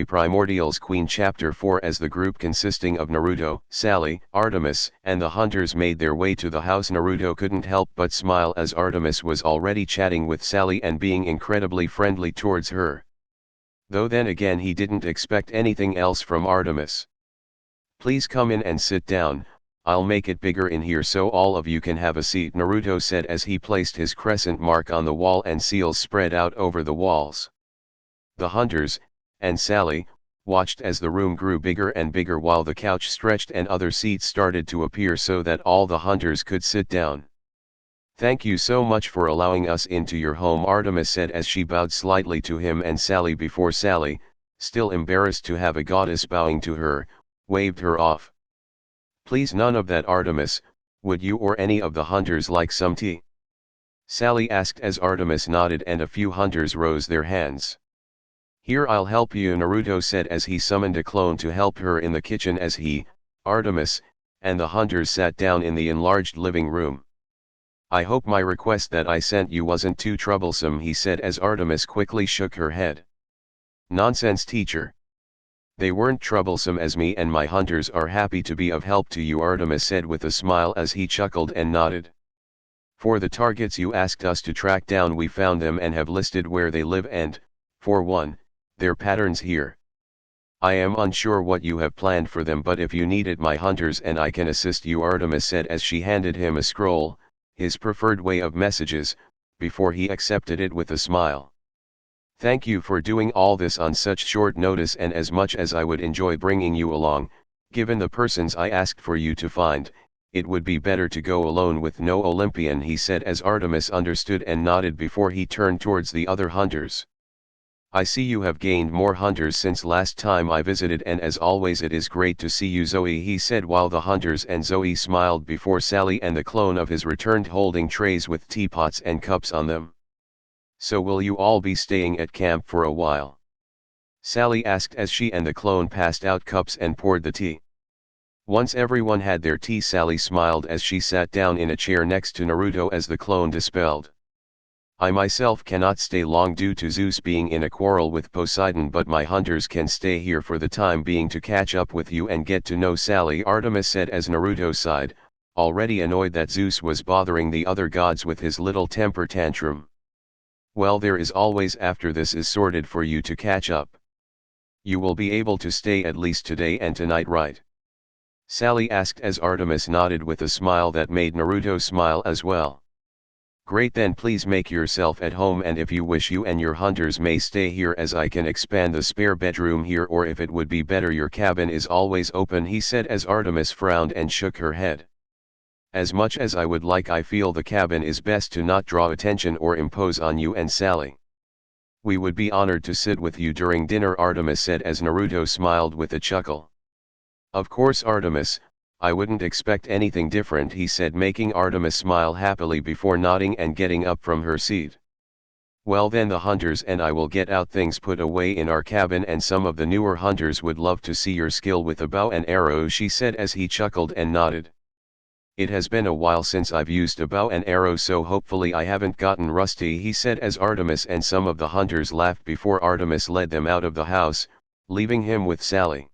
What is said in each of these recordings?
Primordial's Queen Chapter 4. As the group consisting of Naruto, Sally, Artemis, and the hunters made their way to the house, Naruto couldn't help but smile as Artemis was already chatting with Sally and being incredibly friendly towards her. Though then again he didn't expect anything else from Artemis. "Please come in and sit down, I'll make it bigger in here so all of you can have a seat," Naruto said as he placed his crescent mark on the wall and seals spread out over the walls. The hunters, and Sally, watched as the room grew bigger and bigger while the couch stretched and other seats started to appear so that all the hunters could sit down. "Thank you so much for allowing us into your home," Artemis said as she bowed slightly to him and Sally before Sally, still embarrassed to have a goddess bowing to her, waved her off. "Please, none of that, Artemis, would you or any of the hunters like some tea?" Sally asked as Artemis nodded and a few hunters rose their hands. "Here, I'll help you," Naruto said as he summoned a clone to help her in the kitchen as he, Artemis, and the hunters sat down in the enlarged living room. "I hope my request that I sent you wasn't too troublesome," he said as Artemis quickly shook her head. "Nonsense, teacher. They weren't troublesome as me and my hunters are happy to be of help to you," Artemis said with a smile as he chuckled and nodded. "For the targets you asked us to track down, we found them and have listed where they live and, for one, their patterns here. I am unsure what you have planned for them, but if you need it, my hunters and I can assist you," Artemis said as she handed him a scroll, his preferred way of messages, before he accepted it with a smile. "Thank you for doing all this on such short notice, and as much as I would enjoy bringing you along, given the persons I asked for you to find, it would be better to go alone with no Olympian," he said as Artemis understood and nodded before he turned towards the other hunters. "I see you have gained more hunters since last time I visited, and as always it is great to see you, Zoe," he said while the hunters and Zoe smiled before Sally and the clone of his returned holding trays with teapots and cups on them. "So will you all be staying at camp for a while?" Sally asked as she and the clone passed out cups and poured the tea. Once everyone had their tea, Sally smiled as she sat down in a chair next to Naruto as the clone dispelled. "I myself cannot stay long due to Zeus being in a quarrel with Poseidon, but my hunters can stay here for the time being to catch up with you and get to know Sally," Artemis said as Naruto sighed, already annoyed that Zeus was bothering the other gods with his little temper tantrum. "Well, there is always after this is sorted for you to catch up. You will be able to stay at least today and tonight, right?" Sally asked as Artemis nodded with a smile that made Naruto smile as well. "Great, then please make yourself at home, and if you wish, you and your hunters may stay here as I can expand the spare bedroom here, or if it would be better, your cabin is always open," he said as Artemis frowned and shook her head. "As much as I would like, I feel the cabin is best to not draw attention or impose on you and Sally. We would be honored to sit with you during dinner," Artemis said as Naruto smiled with a chuckle. "Of course, Artemis, I wouldn't expect anything different," he said, making Artemis smile happily before nodding and getting up from her seat. "Well then, the hunters and I will get out things put away in our cabin, and some of the newer hunters would love to see your skill with a bow and arrow," she said as he chuckled and nodded. "It has been a while since I've used a bow and arrow, so hopefully I haven't gotten rusty," he said as Artemis and some of the hunters laughed before Artemis led them out of the house, leaving him with Sally.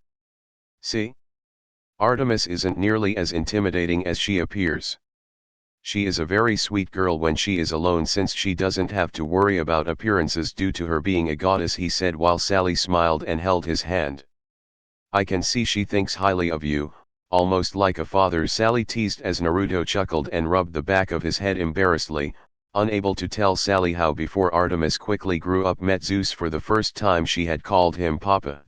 "See? Artemis isn't nearly as intimidating as she appears. She is a very sweet girl when she is alone, since she doesn't have to worry about appearances due to her being a goddess," he said while Sally smiled and held his hand. "I can see she thinks highly of you, almost like a father," Sally teased as Naruto chuckled and rubbed the back of his head embarrassedly, unable to tell Sally how before Artemis quickly grew up met Zeus for the first time she had called him Papa.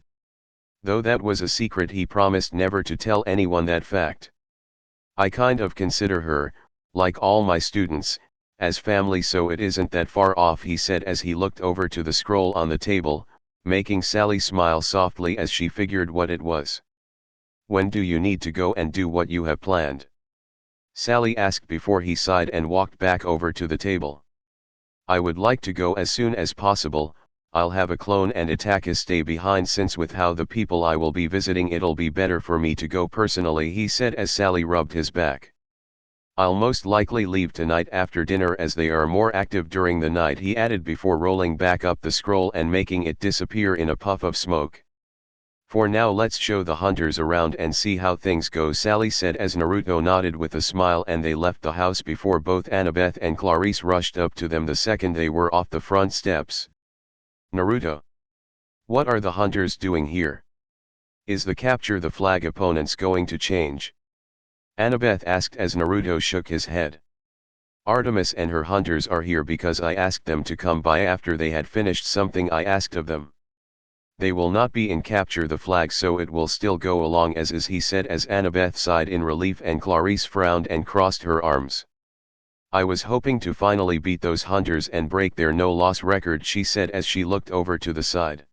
Though that was a secret, he promised never to tell anyone that fact. "I kind of consider her, like all my students, as family, so it isn't that far off," he said as he looked over to the scroll on the table, making Sally smile softly as she figured what it was. "When do you need to go and do what you have planned?" Sally asked before he sighed and walked back over to the table. "I would like to go as soon as possible. I'll have a clone and Atticus stay behind, since with how the people I will be visiting it'll be better for me to go personally," he said as Sally rubbed his back. "I'll most likely leave tonight after dinner as they are more active during the night," he added before rolling back up the scroll and making it disappear in a puff of smoke. For now let's show the hunters around and see how things go, Sally said as Naruto nodded with a smile, and they left the house before both Annabeth and Clarice rushed up to them the second they were off the front steps. Naruto. What are the hunters doing here? Is the capture the flag opponents going to change? Annabeth asked as Naruto shook his head. Artemis and her hunters are here because I asked them to come by after they had finished something I asked of them. They will not be in capture the flag, so it will still go along as is, he said as Annabeth sighed in relief and Clarice frowned and crossed her arms. I was hoping to finally beat those hunters and break their no-loss record, she said as she looked over to the side.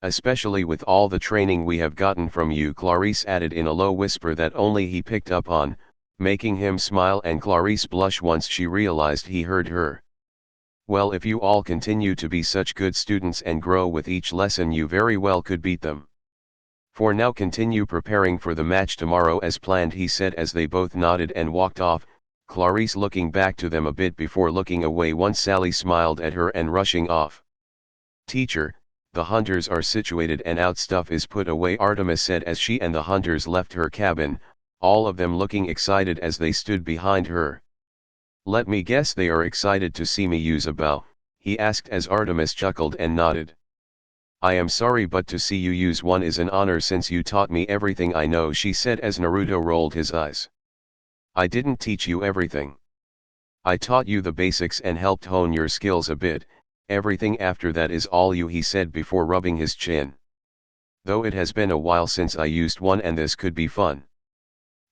Especially with all the training we have gotten from you, Clarice added in a low whisper that only he picked up on, making him smile and Clarice blush once she realized he heard her. Well, if you all continue to be such good students and grow with each lesson, you very well could beat them. For now continue preparing for the match tomorrow as planned, he said as they both nodded and walked off, Clarice looking back to them a bit before looking away once Sally smiled at her and rushing off. Teacher, the hunters are situated and out stuff is put away, Artemis said as she and the hunters left her cabin, all of them looking excited as they stood behind her. Let me guess they are excited to see me use a bow, he asked as Artemis chuckled and nodded. I am sorry, but to see you use one is an honor since you taught me everything I know, she said as Naruto rolled his eyes. I didn't teach you everything. I taught you the basics and helped hone your skills a bit, everything after that is all you, he said before rubbing his chin. Though it has been a while since I used one and this could be fun.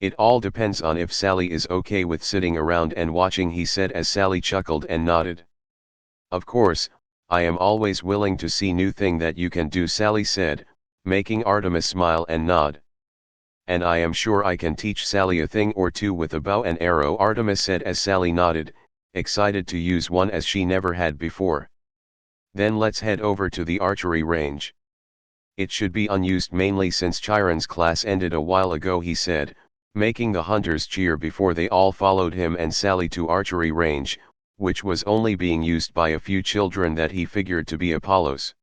It all depends on if Sally is okay with sitting around and watching, he said as Sally chuckled and nodded. Of course, I am always willing to see new thing that you can do, Sally said, making Artemis smile and nod. And I am sure I can teach Sally a thing or two with a bow and arrow, Artemis said as Sally nodded, excited to use one as she never had before. Then let's head over to the archery range. It should be unused mainly since Chiron's class ended a while ago, he said, making the hunters cheer before they all followed him and Sally to archery range, which was only being used by a few children that he figured to be Apollos.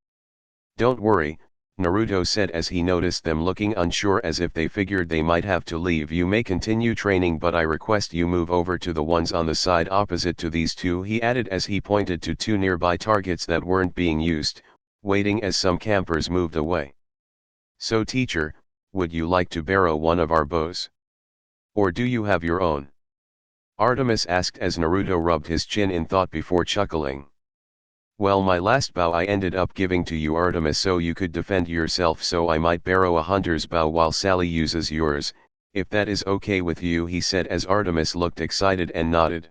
Don't worry, Naruto said as he noticed them looking unsure as if they figured they might have to leave. You may continue training, but I request you move over to the ones on the side opposite to these two, he added as he pointed to two nearby targets that weren't being used, waiting as some campers moved away. So teacher, would you like to borrow one of our bows? Or do you have your own? Artemis asked as Naruto rubbed his chin in thought before chuckling. Well, my last bow I ended up giving to you, Artemis, so you could defend yourself, so I might borrow a hunter's bow while Sally uses yours, if that is okay with you, he said as Artemis looked excited and nodded.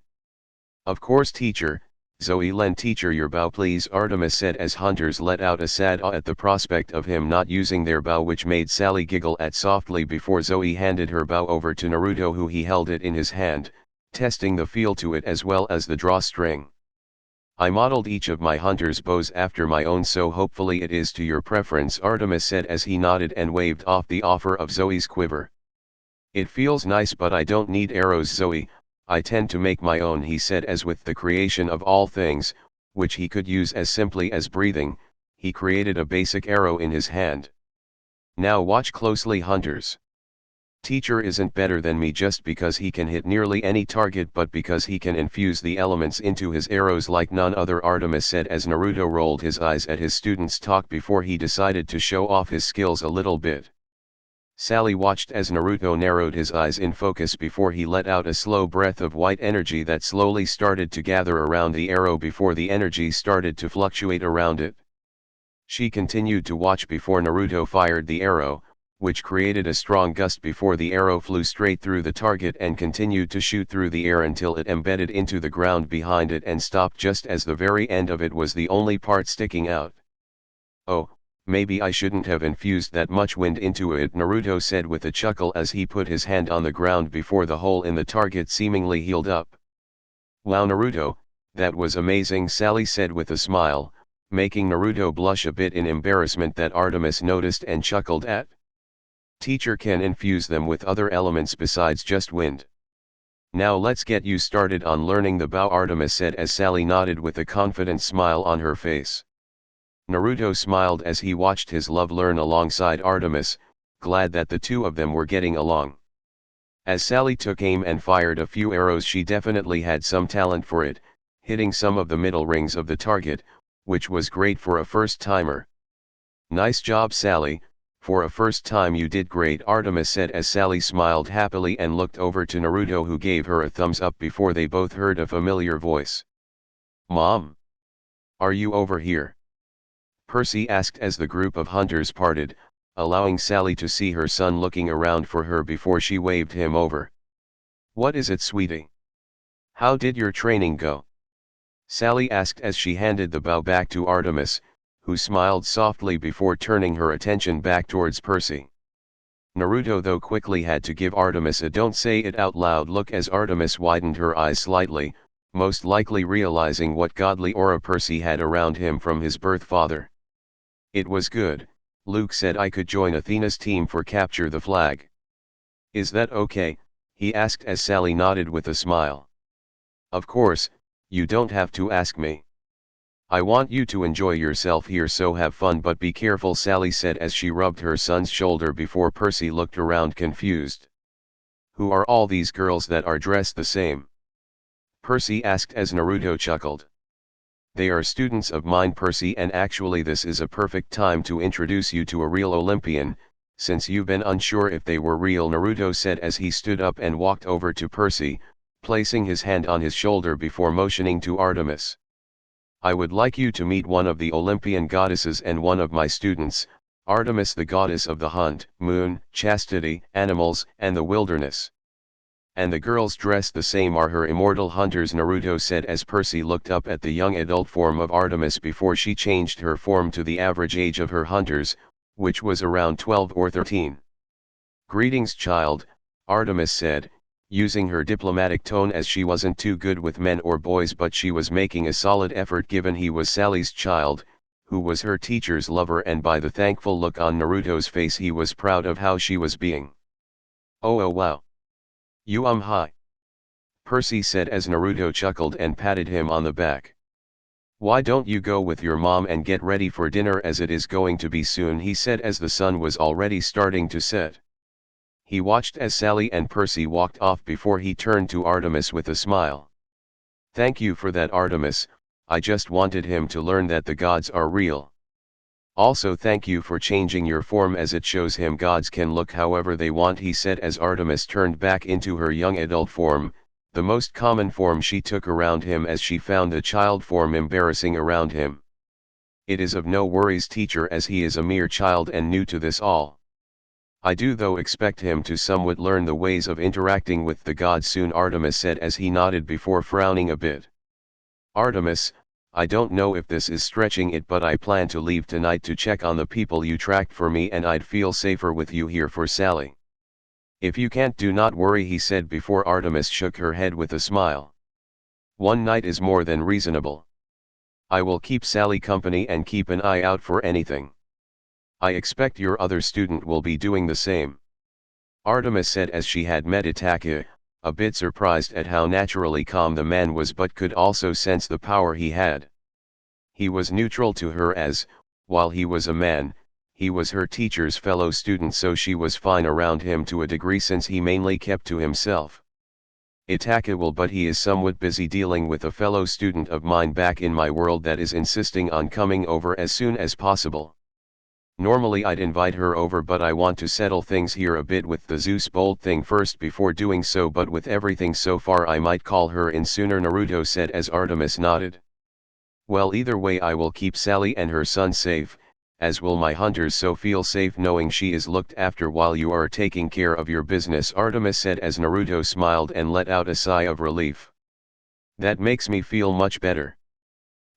Of course teacher, Zoe, lend teacher your bow please, Artemis said as hunters let out a sad ah at the prospect of him not using their bow, which made Sally giggle at softly before Zoe handed her bow over to Naruto, who he held it in his hand, testing the feel to it as well as the drawstring. I modeled each of my hunter's bows after my own, so hopefully it is to your preference, Artemis said as he nodded and waved off the offer of Zoe's quiver. It feels nice, but I don't need arrows, Zoe, I tend to make my own, he said as with the creation of all things, which he could use as simply as breathing, he created a basic arrow in his hand. Now watch closely, hunters. Teacher isn't better than me just because he can hit nearly any target, but because he can infuse the elements into his arrows like none other, Artemis said as Naruto rolled his eyes at his students' talk before he decided to show off his skills a little bit. Sally watched as Naruto narrowed his eyes in focus before he let out a slow breath of white energy that slowly started to gather around the arrow before the energy started to fluctuate around it. She continued to watch before Naruto fired the arrow, which created a strong gust before the arrow flew straight through the target and continued to shoot through the air until it embedded into the ground behind it and stopped just as the very end of it was the only part sticking out. Oh, maybe I shouldn't have infused that much wind into it, Naruto said with a chuckle as he put his hand on the ground before the hole in the target seemingly healed up. Wow, Naruto, that was amazing, Sally said with a smile, making Naruto blush a bit in embarrassment that Artemis noticed and chuckled at. Teacher can infuse them with other elements besides just wind. Now let's get you started on learning the bow, Artemis said as Sally nodded with a confident smile on her face. Naruto smiled as he watched his love learn alongside Artemis, glad that the two of them were getting along. As Sally took aim and fired a few arrows, she definitely had some talent for it, hitting some of the middle rings of the target, which was great for a first-timer. "Nice job, Sally, for a first time you did great," Artemis said as Sally smiled happily and looked over to Naruto, who gave her a thumbs up before they both heard a familiar voice. "Mom? Are you over here?" Percy asked as the group of hunters parted, allowing Sally to see her son looking around for her before she waved him over. "What is it, sweetie? How did your training go?" Sally asked as she handed the bow back to Artemis, who smiled softly before turning her attention back towards Percy. Naruto though quickly had to give Artemis a "don't say it out loud" look as Artemis widened her eyes slightly, most likely realizing what godly aura Percy had around him from his birth father. "It was good. Luke said I could join Athena's team for Capture the Flag. Is that okay?" he asked as Sally nodded with a smile. "Of course, you don't have to ask me. I want you to enjoy yourself here, so have fun but be careful," Sally said as she rubbed her son's shoulder before Percy looked around confused. "Who are all these girls that are dressed the same?" Percy asked as Naruto chuckled. "They are students of mine, Percy, and actually this is a perfect time to introduce you to a real Olympian, since you've been unsure if they were real," Naruto said as he stood up and walked over to Percy, placing his hand on his shoulder before motioning to Artemis. "I would like you to meet one of the Olympian goddesses and one of my students, Artemis, the goddess of the hunt, moon, chastity, animals, and the wilderness. And the girls dressed the same are her immortal hunters," Naruto said as Percy looked up at the young adult form of Artemis before she changed her form to the average age of her hunters, which was around 12 or 13. "Greetings, child," Artemis said, using her diplomatic tone as she wasn't too good with men or boys, but she was making a solid effort given he was Sally's child, who was her teacher's lover, and by the thankful look on Naruto's face he was proud of how she was being. Oh wow. You hi. Percy said as Naruto chuckled and patted him on the back. "Why don't you go with your mom and get ready for dinner, as it is going to be soon," he said as the sun was already starting to set. He watched as Sally and Percy walked off before he turned to Artemis with a smile. "Thank you for that, Artemis, I just wanted him to learn that the gods are real. Also thank you for changing your form, as it shows him gods can look however they want," he said as Artemis turned back into her young adult form, the most common form she took around him, as she found the child form embarrassing around him. "It is of no worries, teacher, as he is a mere child and new to this all. I do though expect him to somewhat learn the ways of interacting with the gods soon," Artemis said as he nodded before frowning a bit. "Artemis, I don't know if this is stretching it, but I plan to leave tonight to check on the people you tracked for me, and I'd feel safer with you here for Sally. If you can't, do not worry," he said before Artemis shook her head with a smile. "One night is more than reasonable. I will keep Sally company and keep an eye out for anything. I expect your other student will be doing the same," Artemis said as she had met Itachi, a bit surprised at how naturally calm the man was, but could also sense the power he had. He was neutral to her as, while he was a man, he was her teacher's fellow student, so she was fine around him to a degree since he mainly kept to himself. "Itachi will, but he is somewhat busy dealing with a fellow student of mine back in my world that is insisting on coming over as soon as possible. Normally I'd invite her over, but I want to settle things here a bit with the Zeus Bolt thing first before doing so, but with everything so far I might call her in sooner," Naruto said as Artemis nodded. "Well, either way I will keep Sally and her son safe, as will my hunters, so feel safe knowing she is looked after while you are taking care of your business," Artemis said as Naruto smiled and let out a sigh of relief. "That makes me feel much better.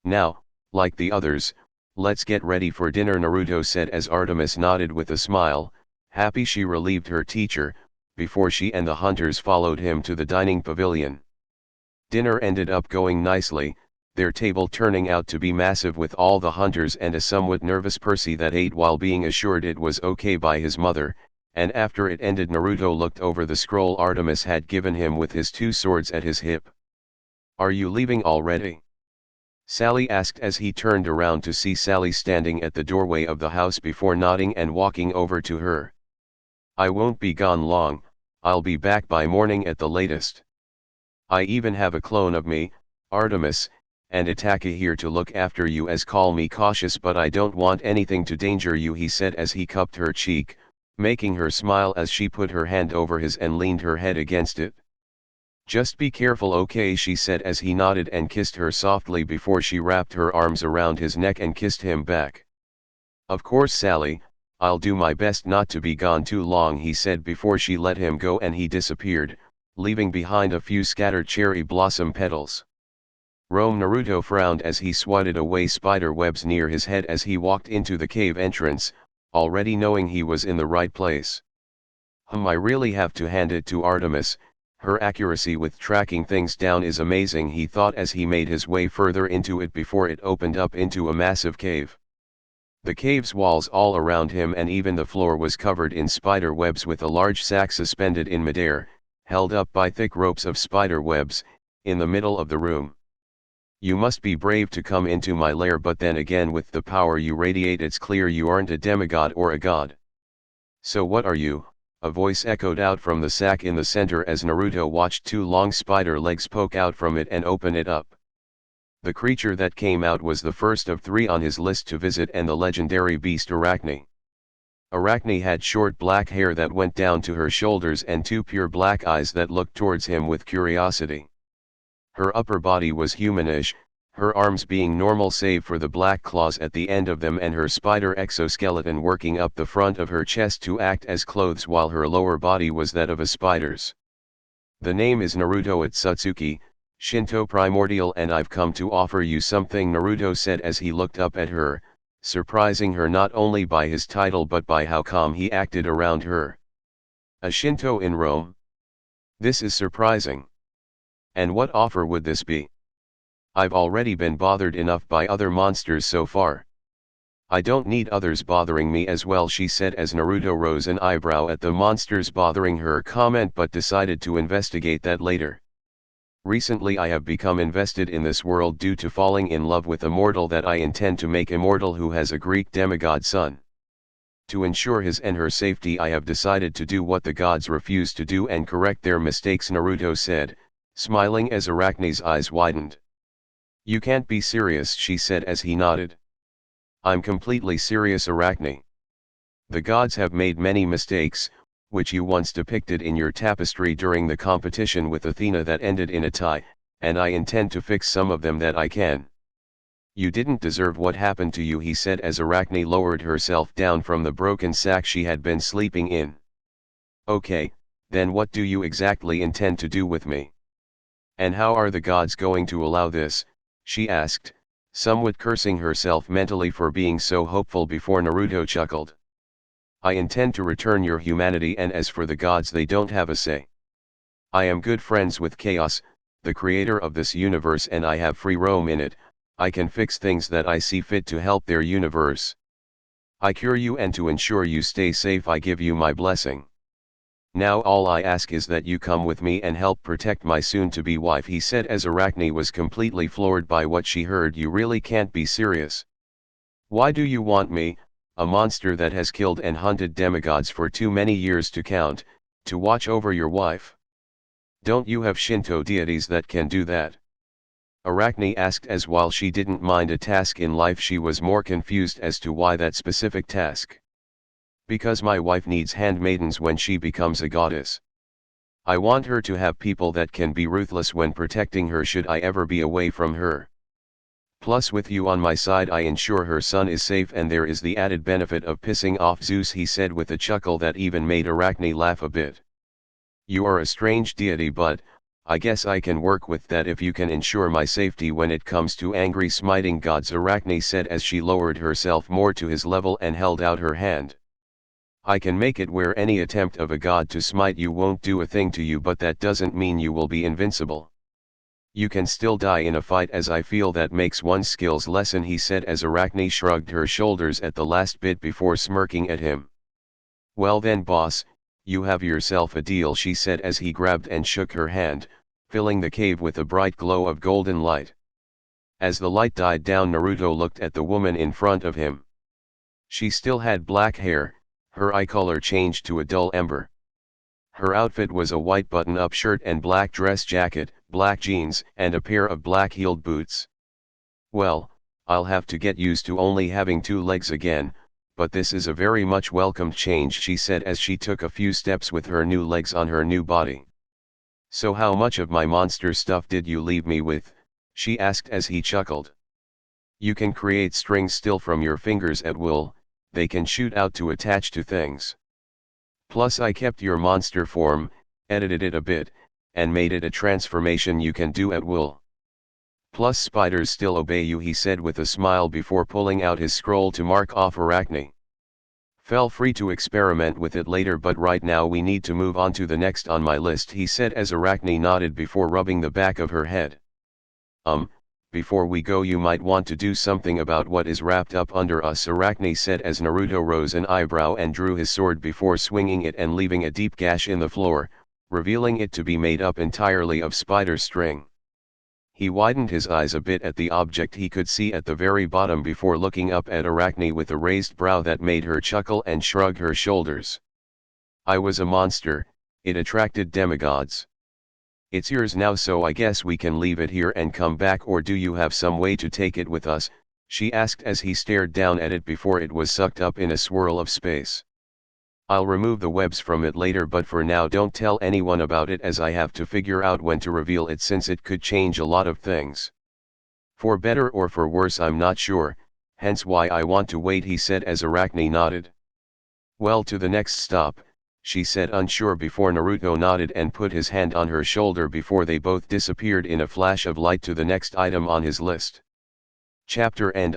Now, like the others, let's get ready for dinner," Naruto said as Artemis nodded with a smile, happy she relieved her teacher, before she and the hunters followed him to the dining pavilion. Dinner ended up going nicely, their table turning out to be massive with all the hunters and a somewhat nervous Percy that ate while being assured it was okay by his mother, and after it ended Naruto looked over the scroll Artemis had given him with his two swords at his hip. "Are you leaving already?" Sally asked as he turned around to see Sally standing at the doorway of the house before nodding and walking over to her. I won't be gone long, I'll be back by morning at the latest. I even have a clone of me, Artemis, and Itaka here to look after you as call me cautious but I don't want anything to danger you he said as he cupped her cheek, making her smile as she put her hand over his and leaned her head against it. Just be careful okay she said as he nodded and kissed her softly before she wrapped her arms around his neck and kissed him back. Of course Sally, I'll do my best not to be gone too long he said before she let him go and he disappeared, leaving behind a few scattered cherry blossom petals. Naruto frowned as he swatted away spider webs near his head as he walked into the cave entrance, already knowing he was in the right place. I really have to hand it to Artemis. Her accuracy with tracking things down is amazing he thought as he made his way further into it before it opened up into a massive cave. The cave's walls all around him and even the floor was covered in spider webs with a large sack suspended in midair, held up by thick ropes of spider webs, in the middle of the room. You must be brave to come into my lair but then again with the power you radiate it's clear you aren't a demigod or a god. So what are you? A voice echoed out from the sack in the center as Naruto watched two long spider legs poke out from it and open it up. The creature that came out was the first of three on his list to visit and the legendary beast Arachne. Arachne had short black hair that went down to her shoulders and two pure black eyes that looked towards him with curiosity. Her upper body was humanish, her arms being normal save for the black claws at the end of them and her spider exoskeleton working up the front of her chest to act as clothes while her lower body was that of a spider's. The name is Naruto Otsutsuki, Shinto Primordial and I've come to offer you something Naruto said as he looked up at her, surprising her not only by his title but by how calm he acted around her. A Shinto in Rome? This is surprising. And what offer would this be? I've already been bothered enough by other monsters so far. I don't need others bothering me as well she said as Naruto rose an eyebrow at the monsters bothering her comment but decided to investigate that later. Recently I have become invested in this world due to falling in love with a mortal that I intend to make immortal who has a Greek demigod son. To ensure his and her safety I have decided to do what the gods refuse to do and correct their mistakes Naruto said, smiling as Arachne's eyes widened. You can't be serious she said as he nodded. I'm completely serious Arachne. The gods have made many mistakes, which you once depicted in your tapestry during the competition with Athena that ended in a tie, and I intend to fix some of them that I can. You didn't deserve what happened to you he said as Arachne lowered herself down from the broken sack she had been sleeping in. Okay, then what do you exactly intend to do with me? And how are the gods going to allow this? She asked, somewhat cursing herself mentally for being so hopeful before Naruto chuckled. I intend to return your humanity and as for the gods they don't have a say. I am good friends with Chaos, the creator of this universe and I have free roam in it, I can fix things that I see fit to help their universe. I cure you and to ensure you stay safe I give you my blessing. Now all I ask is that you come with me and help protect my soon-to-be wife he said as Arachne was completely floored by what she heard you really can't be serious. Why do you want me, a monster that has killed and hunted demigods for too many years to count, to watch over your wife? Don't you have Shinto deities that can do that? Arachne asked as while she didn't mind a task in life she was more confused as to why that specific task. Because my wife needs handmaidens when she becomes a goddess. I want her to have people that can be ruthless when protecting her should I ever be away from her. Plus with you on my side I ensure her son is safe and there is the added benefit of pissing off Zeus he said with a chuckle that even made Arachne laugh a bit. You are a strange deity but, I guess I can work with that if you can ensure my safety when it comes to angry smiting gods Arachne said as she lowered herself more to his level and held out her hand. I can make it where any attempt of a god to smite you won't do a thing to you but that doesn't mean you will be invincible. You can still die in a fight as I feel that makes one's skills lessen he said as Arachne shrugged her shoulders at the last bit before smirking at him. Well then boss, you have yourself a deal she said as he grabbed and shook her hand, filling the cave with a bright glow of golden light. As the light died down, Naruto looked at the woman in front of him. She still had black hair, her eye color changed to a dull ember. Her outfit was a white button-up shirt and black dress jacket, black jeans, and a pair of black-heeled boots. Well, I'll have to get used to only having 2 legs again, but this is a very much welcomed change, she said as she took a few steps with her new legs on her new body. So how much of my monster stuff did you leave me with? She asked as he chuckled. You can create strings still from your fingers at will, they can shoot out to attach to things. Plus I kept your monster form, edited it a bit, and made it a transformation you can do at will. Plus spiders still obey you, he said with a smile before pulling out his scroll to mark off Arachne. Feel free to experiment with it later, but right now we need to move on to the next on my list, he said as Arachne nodded before rubbing the back of her head. Before we go you might want to do something about what is wrapped up under us, Arachne said as Naruto rose an eyebrow and drew his sword before swinging it and leaving a deep gash in the floor, revealing it to be made up entirely of spider string. He widened his eyes a bit at the object he could see at the very bottom before looking up at Arachne with a raised brow that made her chuckle and shrug her shoulders. I was a monster, it attracted demigods. It's yours now, so I guess we can leave it here and come back, or do you have some way to take it with us? She asked as he stared down at it before it was sucked up in a swirl of space. I'll remove the webs from it later, but for now don't tell anyone about it as I have to figure out when to reveal it since it could change a lot of things. For better or for worse I'm not sure, hence why I want to wait, he said as Arachne nodded. Well, to the next stop, she said unsure before Naruto nodded and put his hand on her shoulder before they both disappeared in a flash of light to the next item on his list. Chapter end.